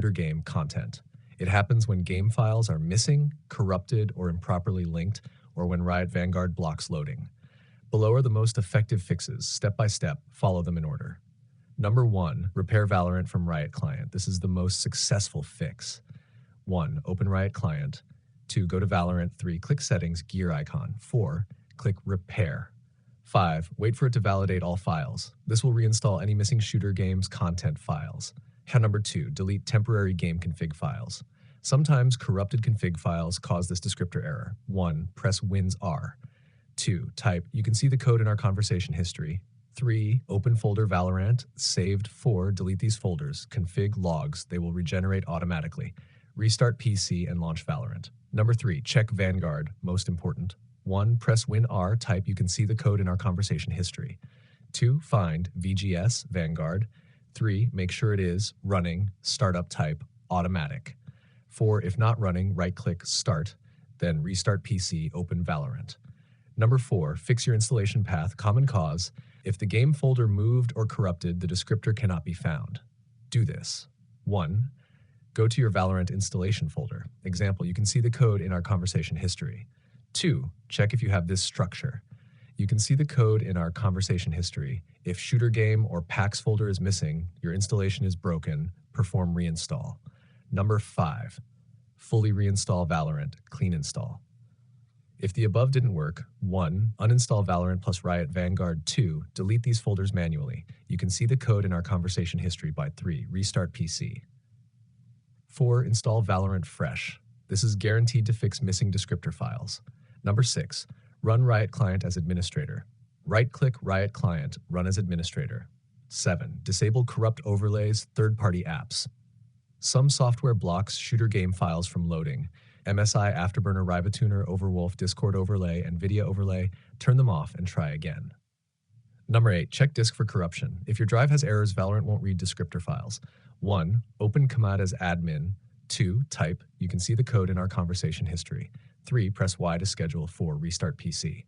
ShooterGame content. It happens when game files are missing, corrupted, or improperly linked, or when Riot Vanguard blocks loading. Below are the most effective fixes. Step by step, follow them in order. Number 1, repair Valorant from Riot Client. This is the most successful fix. 1, open Riot Client. 2, go to Valorant. 3, click Settings, gear icon. 4, click Repair. 5, wait for it to validate all files. This will reinstall any missing ShooterGame's content files. Number 2, delete temporary game config files. Sometimes corrupted config files cause this descriptor error. 1, press Wins R. 2, type, you can see the code in our conversation history. 3, open folder Valorant, saved. 4, delete these folders, config logs, they will regenerate automatically. Restart PC and launch Valorant. Number 3, check Vanguard, most important. 1, press Win R, type, you can see the code in our conversation history. 2, find VGS, Vanguard. 3, make sure it is running, startup type, automatic. 4, if not running, right-click Start, then restart PC, open Valorant. Number 4, fix your installation path, common cause. If the game folder moved or corrupted, the descriptor cannot be found. Do this. 1, go to your Valorant installation folder. Example, you can see the code in our conversation history. 2, check if you have this structure. You can see the code in our conversation history. If ShooterGame or PAX folder is missing, your installation is broken, perform reinstall. Number 5, fully reinstall Valorant, clean install. If the above didn't work, 1, uninstall Valorant plus Riot Vanguard. 2, delete these folders manually. You can see the code in our conversation history. By 3, restart PC. 4, install Valorant fresh. This is guaranteed to fix missing descriptor files. Number 6, run Riot Client as administrator. Right-click Riot Client, run as administrator. 7, disable corrupt overlays, third-party apps. Some software blocks ShooterGame files from loading. MSI, Afterburner, Rivatuner, Overwolf, Discord overlay, and Video overlay. Turn them off and try again. Number 8, check disk for corruption. If your drive has errors, Valorant won't read descriptor files. 1, open command as admin. 2, type, you can see the code in our conversation history. 3, press Y to schedule. 4, restart PC.